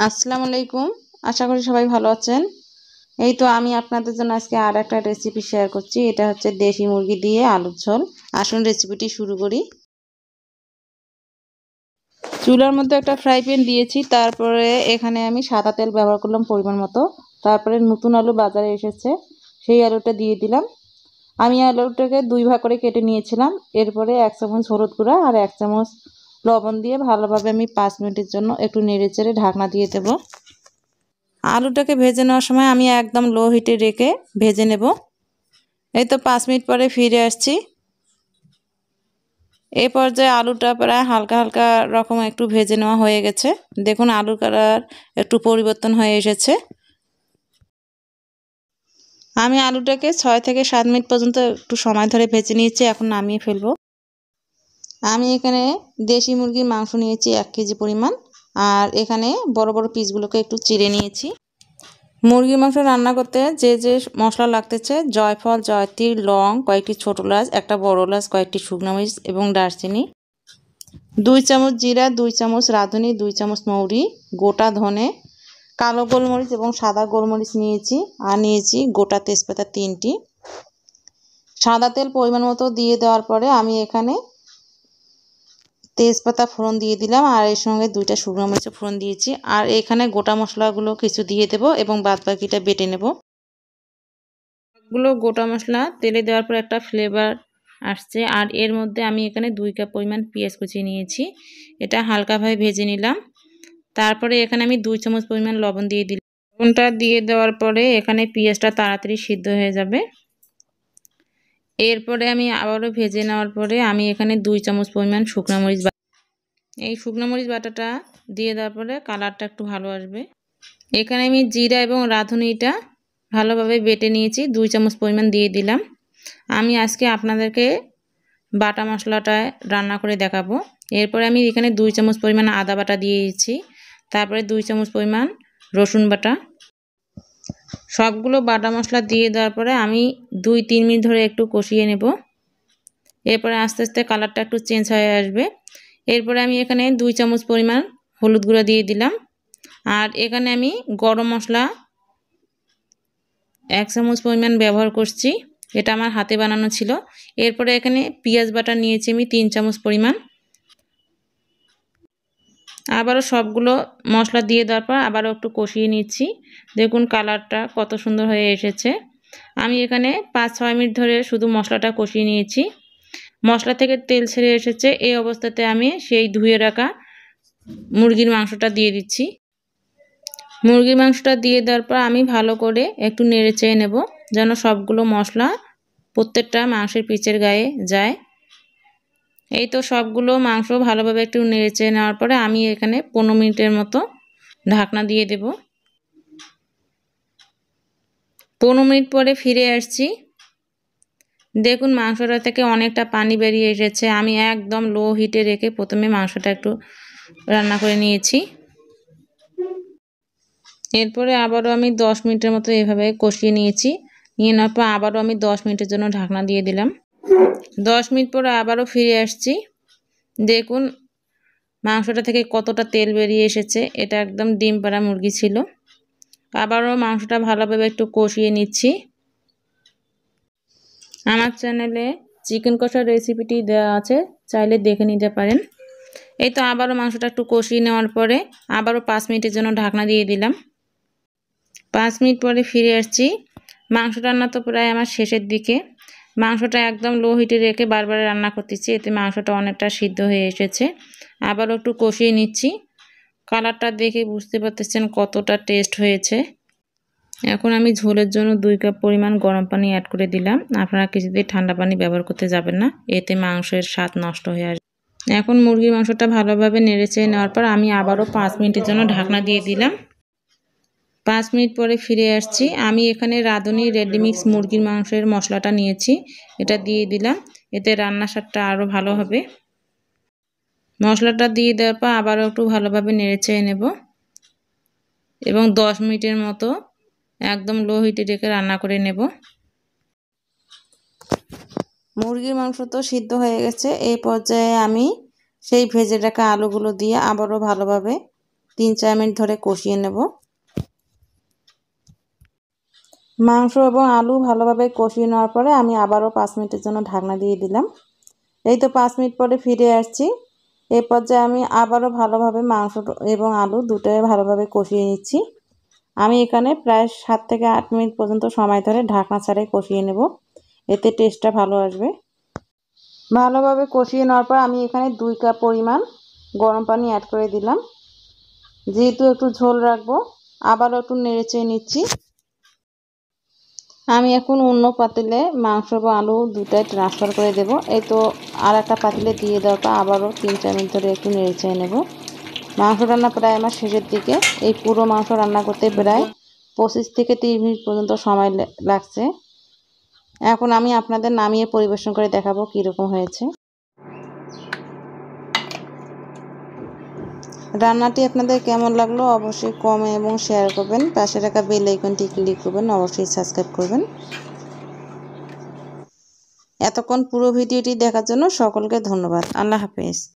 আসসালামু আলাইকুম। আশা করি সবাই ভালো আছেন। এই তো আমি আপনাদের জন্য আজকে আর একটা রেসিপি শেয়ার করছি। এটা হচ্ছে দেশি মুরগি দিয়ে আলুর ঝোল। আসুন রেসিপিটি শুরু করি। চুলার মধ্যে একটা ফ্রাই প্যান দিয়েছি, তারপরে এখানে আমি সাদা তেল ব্যবহার করলাম পরিমাণ মতো। তারপরে নতুন আলু বাজারে এসেছে, সেই আলুটা দিয়ে দিলাম। আমি আলুটাকে দুই ভাগ করে কেটে নিয়েছিলাম। এরপরে 1 চামচ হলুদ গুঁড়া আর 1 চামচ লবণ দিয়ে ভালোভাবে আমি 5 মিনিটের জন্য একটু নেড়েচেড়ে ঢাকনা দিয়ে দেব। আলুটাকে ভেজে নেওয়ার সময় আমি একদম লো হিটে রেখে ভেজে নেব। এই তো 5 মিনিট পরে ফিরে আসছি। এই পর্যায়ে আলুটা প্রায় হালকা হালকা রকম একটু ভেজে নেওয়া হয়ে গেছে। দেখুন আলুর কালার একটু পরিবর্তন হয়ে এসেছে। আমি আলুটাকে 6 থেকে 7 মিনিট পর্যন্ত একটু সময় ধরে ভেজে নিয়েছি। এখন নামিয়ে ফেলবো। আমি এখানে দেশি মুরগির মাংস নিয়েছি 1 কেজি পরিমাণ, আর এখানে বড় বড় পিসগুলোকে একটু চিড়ে নিয়েছি। মুরগির মাংস রান্না করতে যে যে মশলা লাগতেছে: জয়ফল, জয়ত্রী, লং, কয়েকটি ছোট এলাচ, একটা বড় এলাচ, কয়েকটি শুকনো মরিচ এবং দারচিনি, 2 চামচ জিরা, 2 চামচ রাঁধুনি, 2 চামচ মৌরি, গোটা ধনে, কালো গোলমরিচ এবং সাদা গোলমরিচ নিয়েছি। আর নিয়েছি গোটা তেজপাতা 3টি। সাদা তেল পরিমাণ মতো দিয়ে দেওয়ার পরে আমি এখানে তেজপাতা ফোড়ন দিয়ে দিলাম, আর এর সঙ্গে 2টা শুকনো মরিচ ফোড়ন দিয়েছি। আর এখানে গোটা মশলাগুলো কিছু দিয়ে দেব এবং বাদবাকিটা বেটে নেব। গোটা মশলা তেলে দেওয়ার পর একটা ফ্লেভার আসছে। আর এর মধ্যে আমি এখানে 2 কাপ পরিমাণ পেঁয়াজ কুচি নিয়েছি। এটা হালকাভাবে ভেজে নিলাম। তারপরে এখানে আমি 2 চামচ পরিমাণ লবণ দিয়ে দিলাম। লবণটা দিয়ে দেওয়ার পরে এখানে পেঁয়াজটা তাড়াতাড়ি সিদ্ধ হয়ে যাবে। এরপরে আমি আবারও ভেজে নেওয়ার পরে আমি এখানে 2 চামচ পরিমাণ শুকনো মরিচ এই শুকনো মরিচ বাটাটা দিয়ে দেওয়ার পরে কালারটা একটু ভালো আসবে। এখানে আমি জিরা এবং রাঁধুনিটা ভালোভাবে বেটে নিয়েছি, 2 চামচ পরিমাণ দিয়ে দিলাম। আমি আজকে আপনাদেরকে বাটা মশলাটা রান্না করে দেখাবো। এরপরে আমি এখানে 2 চামচ পরিমাণ আদা বাটা দিয়েছি। তারপরে 2 চামচ পরিমাণ রসুন বাটা। সবগুলো বাটা মশলা দিয়ে দেওয়ার পরে আমি 2-3 মিনিট ধরে একটু কষিয়ে নেব। এরপরে আস্তে আস্তে কালারটা একটু চেঞ্জ হয়ে আসবে। এরপরে আমি এখানে 2 চামচ পরিমাণ হলুদ গুঁড়া দিয়ে দিলাম। আর এখানে আমি গরম মশলা 1 চামচ পরিমাণ ব্যবহার করছি। এটা আমার হাতে বানানো ছিল। এরপরে এখানে পেঁয়াজ বাটা নিয়েছি আমি 3 চামচ পরিমাণ। আবারও সবগুলো মশলা দিয়ে দেওয়ার পর আবারও একটু কষিয়ে নিচ্ছি। দেখুন কালারটা কত সুন্দর হয়ে এসেছে। আমি এখানে 5-6 মিনিট ধরে শুধু মশলাটা কষিয়ে নিয়েছি। মশলা থেকে তেল ছেড়ে এসেছে। এই অবস্থাতে আমি সেই ধুয়ে রাখা মুরগির মাংসটা দিয়ে দিচ্ছি। মুরগির মাংসটা দিয়ে দেওয়ার পর আমি ভালো করে একটু নেড়ে চেড়ে নেব, যেন সবগুলো মশলা প্রত্যেকটা মাংসের পিচের গায়ে যায়। এই তো সবগুলো মাংস ভালোভাবে একটু নেড়ে চেড়ে নেওয়ার পরে আমি এখানে 15 মিনিটের মতো ঢাকনা দিয়ে দেব। 15 মিনিট পরে ফিরে আসছি। দেখুন মাংসটা থেকে অনেকটা পানি বেরিয়ে এসেছে। আমি একদম লো হিটে রেখে প্রথমে মাংসটা একটু রান্না করে নিয়েছি। এরপরে আবারও আমি 10 মিনিটের মতো এভাবে কষিয়ে নিয়েছি। নিয়ে নেওয়ার পর আবারও আমি 10 মিনিটের জন্য ঢাকনা দিয়ে দিলাম। 10 মিনিট পরে আবারও ফিরে আসছি। দেখুন মাংসটা থেকে কতটা তেল বেরিয়ে এসেছে। এটা একদম ডিম পাড়া মুরগি ছিল। আবারও মাংসটা ভালোভাবে একটু কষিয়ে নিচ্ছি। আমার চ্যানেলে চিকেন কষার রেসিপিটি দেওয়া আছে, চাইলে দেখে নিতে পারেন। এই তো আবারও মাংসটা একটু কষিয়ে নেওয়ার পরে আবারও 5 মিনিটের জন্য ঢাকনা দিয়ে দিলাম। 5 মিনিট পরে ফিরে আসছি। মাংস রান্না তো প্রায় আমার শেষের দিকে। মাংসটা একদম লো হিটে রেখে বারবার রান্না করতেছি, এতে মাংসটা অনেকটা সিদ্ধ হয়ে এসেছে। আবারও একটু কষিয়ে নিচ্ছি। কালারটা দেখে বুঝতে পারতেছেন কতটা টেস্ট হয়েছে। এখন আমি ঝোলের জন্য 2 কাপ পরিমাণ গরম পানি অ্যাড করে দিলাম। আপনারা কিছুতেই ঠান্ডা পানি ব্যবহার করতে যাবেন না, এতে মাংসের স্বাদ নষ্ট হয়ে আসবে। এখন মুরগির মাংসটা ভালোভাবে নেড়েচেড়ে নেওয়ার পর আমি আবারও 5 মিনিটের জন্য ঢাকনা দিয়ে দিলাম। 5 মিনিট পরে ফিরে আসছি। আমি এখানে রাঁধুনি রেডিমিক্স মুরগির মাংসের মশলাটা নিয়েছি, এটা দিয়ে দিলাম। এতে রান্নার স্বাদটা আরও ভালো হবে। মশলাটা দিয়ে দেওয়ার পর আবারও একটু ভালোভাবে নেড়েচেড়ে নেব এবং 10 মিনিটের মতো একদম লো হিটে রেখে রান্না করে নেব। মুরগির মাংস তো সিদ্ধ হয়ে গেছে। এই পর্যায়ে আমি সেই ভেজে রাখা আলুগুলো দিয়ে আবারও ভালোভাবে 3-4 মিনিট ধরে কষিয়ে নেব। মাংস এবং আলু ভালোভাবে কষিয়ে নেওয়ার পরে আমি আবারও 5 মিনিটের জন্য ঢাকনা দিয়ে দিলাম। এই তো 5 মিনিট পরে ফিরে আসছি। এই পর্যায়ে আমি আবারও ভালোভাবে মাংস এবং আলু দুটোই ভালোভাবে কষিয়ে নিচ্ছি। আমি এখানে প্রায় 7 থেকে 8 মিনিট পর্যন্ত সময় ধরে ঢাকনা ছাড়াই কষিয়ে নেব, এতে টেস্টটা ভালো আসবে। ভালোভাবে কষিয়ে নেওয়ার পর আমি এখানে 2 কাপ পরিমাণ গরম পানি অ্যাড করে দিলাম। যেহেতু একটু ঝোল রাখবো, আবারও একটু নেড়েচেড়ে নিচ্ছি। আমি এখন অন্য পাতিলে মাংস বা আলু দুটাই ট্রান্সফার করে দেব। এই তো আর একটা পাতিলে দিয়ে দেওয়ার পর আবারও 3-4 মিনিট ধরে একটু নেড়েচেড়ে নেব। মাংস রান্না প্রায় আমার শেষের দিকে। এই পুরো মাংস রান্না করতে প্রায় 25 থেকে 30 মিনিট পর্যন্ত সময় লাগছে। এখন আমি আপনাদের নামিয়ে পরিবেশন করে দেখাবো কীরকম হয়েছে। রান্নাটি আপনাদের কেমন লাগলো অবশ্যই কমেন্ট এবং শেয়ার করবেন। পাশে রাখা বেল আইকনটি ক্লিক করবেন, অবশ্যই সাবস্ক্রাইব করবেন। এতক্ষণ পুরো ভিডিওটি দেখার জন্য সকলকে ধন্যবাদ। আল্লাহ হাফেজ।